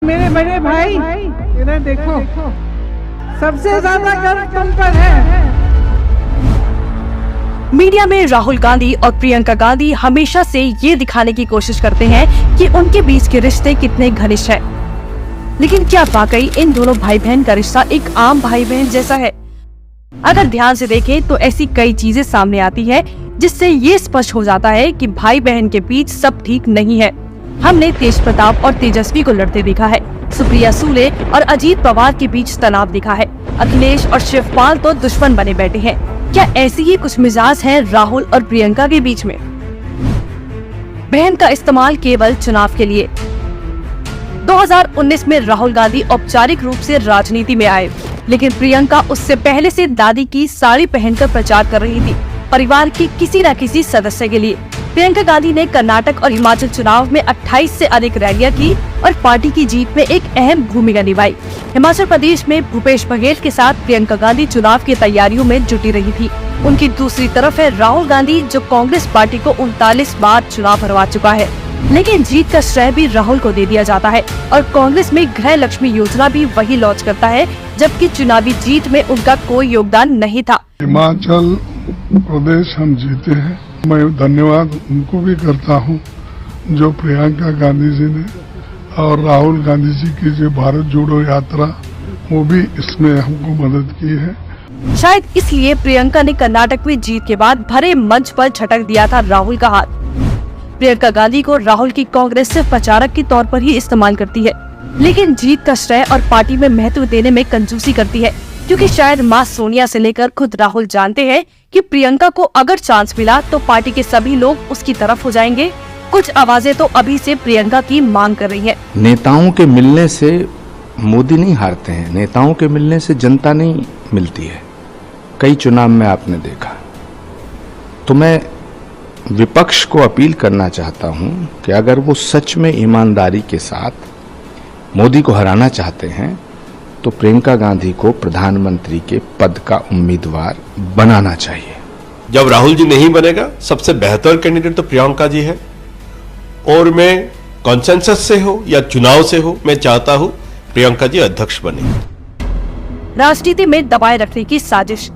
मेरे बड़े भाई इधर देखो, सबसे ज्यादा गर्व तुम पर है। मीडिया में राहुल गांधी और प्रियंका गांधी हमेशा से ये दिखाने की कोशिश करते हैं कि उनके बीच के रिश्ते कितने घनिष्ठ हैं। लेकिन क्या वाकई इन दोनों भाई बहन का रिश्ता एक आम भाई बहन जैसा है? अगर ध्यान से देखें तो ऐसी कई चीजें सामने आती है जिससे ये स्पष्ट हो जाता है कि भाई बहन के बीच सब ठीक नहीं है। हमने तेज प्रताप और तेजस्वी को लड़ते देखा है, सुप्रिया सुले और अजीत पवार के बीच तनाव दिखा है, अखिलेश और शिवपाल तो दुश्मन बने बैठे हैं। क्या ऐसी ही कुछ मिजाज है राहुल और प्रियंका के बीच में? बहन का इस्तेमाल केवल चुनाव के लिए। 2019 में राहुल गांधी औपचारिक रूप से राजनीति में आए, लेकिन प्रियंका उससे पहले से दादी की साड़ी पहनकर प्रचार कर रही थी, परिवार के किसी न किसी सदस्य के लिए। प्रियंका गांधी ने कर्नाटक और हिमाचल चुनाव में 28 से अधिक रैलियां की और पार्टी की जीत में एक अहम भूमिका निभाई। हिमाचल प्रदेश में भूपेश बघेल के साथ प्रियंका गांधी चुनाव की तैयारियों में जुटी रही थी। उनकी दूसरी तरफ है राहुल गांधी, जो कांग्रेस पार्टी को 39 बार चुनाव हरवा चुका है, लेकिन जीत का श्रेय भी राहुल को दे दिया जाता है और कांग्रेस में गृह लक्ष्मी योजना भी वही लॉन्च करता है, जबकि चुनावी जीत में उनका कोई योगदान नहीं था। हिमाचल प्रदेश हम जीते हैं। मैं धन्यवाद उनको भी करता हूं, जो प्रियंका गांधी जी ने और राहुल गांधी जी की जो भारत जोड़ो यात्रा, वो भी इसमें हमको मदद की है। शायद इसलिए प्रियंका ने कर्नाटक में जीत के बाद भरे मंच पर झटक दिया था राहुल का हाथ। प्रियंका गांधी को राहुल की कांग्रेस सिर्फ प्रचारक के तौर पर ही इस्तेमाल करती है, लेकिन जीत का श्रेय और पार्टी में महत्व देने में कंजूसी करती है, क्योंकि शायद मां सोनिया से लेकर खुद राहुल जानते हैं कि प्रियंका को अगर चांस मिला तो पार्टी के सभी लोग उसकी तरफ हो जाएंगे। कुछ आवाजें तो अभी से प्रियंका की मांग कर रही है। नेताओं के मिलने से मोदी नहीं हारते हैं, नेताओं के मिलने से जनता नहीं मिलती है। कई चुनाव में आपने देखा। तो मैं विपक्ष को अपील करना चाहता हूं कि अगर वो सच में ईमानदारी के साथ मोदी को हराना चाहते हैं तो प्रियंका गांधी को प्रधानमंत्री के पद का उम्मीदवार बनाना चाहिए। जब राहुल जी नहीं बनेगा, सबसे बेहतर कैंडिडेट तो प्रियंका जी है। और मैं कॉन्सेंसस से हो या चुनाव से हो, मैं चाहता हूं प्रियंका जी अध्यक्ष बने। राजनीति में दबाए रखने की साजिश।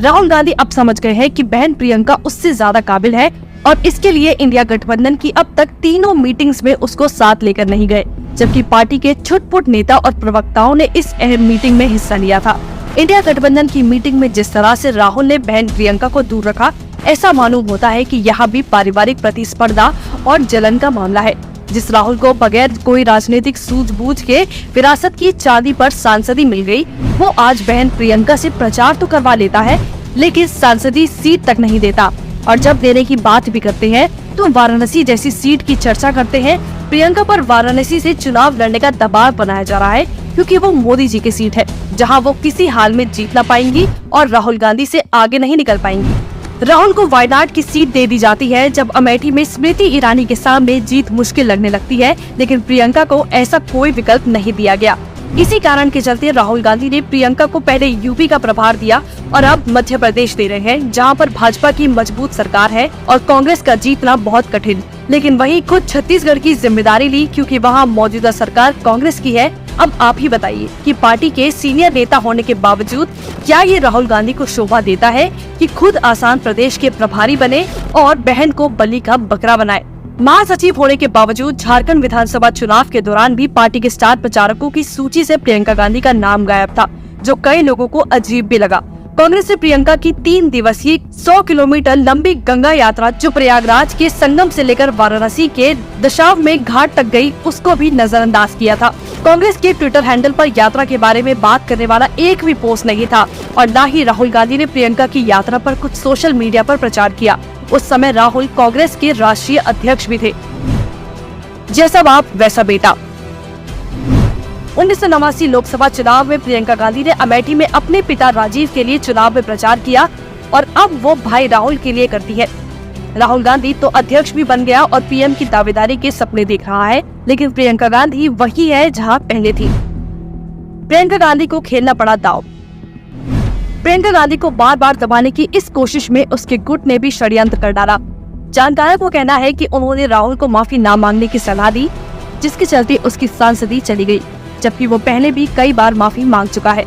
राहुल गांधी अब समझ गए हैं कि बहन प्रियंका उससे ज्यादा काबिल है और इसके लिए इंडिया गठबंधन की अब तक तीनों मीटिंग्स में उसको साथ लेकर नहीं गए, जबकि पार्टी के छुटपुट नेता और प्रवक्ताओं ने इस अहम मीटिंग में हिस्सा लिया था। इंडिया गठबंधन की मीटिंग में जिस तरह से राहुल ने बहन प्रियंका को दूर रखा, ऐसा मालूम होता है कि यहाँ भी पारिवारिक प्रतिस्पर्धा और जलन का मामला है। जिस राहुल को बगैर कोई राजनीतिक सूझबूझ के विरासत की चांदी पर सांसदी मिल गई, वो आज बहन प्रियंका से प्रचार तो करवा लेता है, लेकिन सांसदी सीट तक नहीं देता। और जब देने की बात भी करते हैं तो वाराणसी जैसी सीट की चर्चा करते हैं। प्रियंका पर वाराणसी से चुनाव लड़ने का दबाव बनाया जा रहा है, क्योंकि वो मोदी जी की सीट है, जहां वो किसी हाल में जीत ना पाएंगी और राहुल गांधी से आगे नहीं निकल पाएंगी। राहुल को वायनाड की सीट दे दी जाती है, जब अमेठी में स्मृति ईरानी के सामने जीत मुश्किल लगने लगती है, लेकिन प्रियंका को ऐसा कोई विकल्प नहीं दिया गया। इसी कारण के चलते राहुल गांधी ने प्रियंका को पहले यूपी का प्रभार दिया और अब मध्य प्रदेश दे रहे हैं, जहां पर भाजपा की मजबूत सरकार है और कांग्रेस का जीतना बहुत कठिन। लेकिन वहीं खुद छत्तीसगढ़ की जिम्मेदारी ली, क्योंकि वहां मौजूदा सरकार कांग्रेस की है। अब आप ही बताइए कि पार्टी के सीनियर नेता होने के बावजूद क्या ये राहुल गांधी को शोभा देता है कि खुद आसाम प्रदेश के प्रभारी बने और बहन को बलि का बकरा बनाए। महासचिव होने के बावजूद झारखंड विधानसभा चुनाव के दौरान भी पार्टी के स्टार प्रचारकों की सूची से प्रियंका गांधी का नाम गायब था, जो कई लोगों को अजीब भी लगा। कांग्रेस से प्रियंका की 3 दिवसीय 100 किलोमीटर लंबी गंगा यात्रा, जो प्रयागराज के संगम से लेकर वाराणसी के दशाश्वमेध घाट तक गई, उसको भी नजरअंदाज किया था। कांग्रेस के ट्विटर हैंडल पर यात्रा के बारे में बात करने वाला एक भी पोस्ट नहीं था और न ही राहुल गांधी ने प्रियंका की यात्रा पर कुछ सोशल मीडिया पर प्रचार किया। उस समय राहुल कांग्रेस के राष्ट्रीय अध्यक्ष भी थे। जैसा बाप वैसा बेटा। 1989 लोकसभा चुनाव में प्रियंका गांधी ने अमेठी में अपने पिता राजीव के लिए चुनाव में प्रचार किया और अब वो भाई राहुल के लिए करती है। राहुल गांधी तो अध्यक्ष भी बन गया और पीएम की दावेदारी के सपने देख रहा है, लेकिन प्रियंका गांधी वही है जहां पहले थी। प्रियंका गांधी को खेलना पड़ा दांव। प्रियंका गांधी को बार बार दबाने की इस कोशिश में उसके गुट ने भी षड्यंत्र कर डाला। जानकारों को कहना है कि उन्होंने राहुल को माफी न मांगने की सलाह दी, जिसके चलते उसकी सांसदी चली गई, जबकि वो पहले भी कई बार माफी मांग चुका है।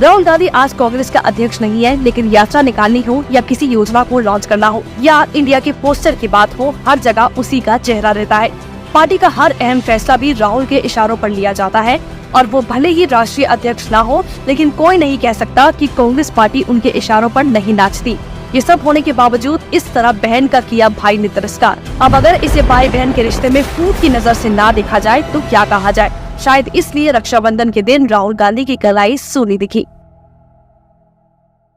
राहुल गांधी आज कांग्रेस का अध्यक्ष नहीं है, लेकिन यात्रा निकालनी हो या किसी योजना को लॉन्च करना हो या इंडिया के पोस्टर की बात हो, हर जगह उसी का चेहरा रहता है। पार्टी का हर अहम फैसला भी राहुल के इशारों पर लिया जाता है और वो भले ही राष्ट्रीय अध्यक्ष ना हो, लेकिन कोई नहीं कह सकता कि कांग्रेस पार्टी उनके इशारों पर नहीं नाचती। ये सब होने के बावजूद इस तरह बहन का किया भाई ने तिरस्कार। अब अगर इसे भाई बहन के रिश्ते में फूट की नजर से ना देखा जाए तो क्या कहा जाए। शायद इसलिए रक्षाबंधन के दिन राहुल गांधी की कलाई सूनी दिखी।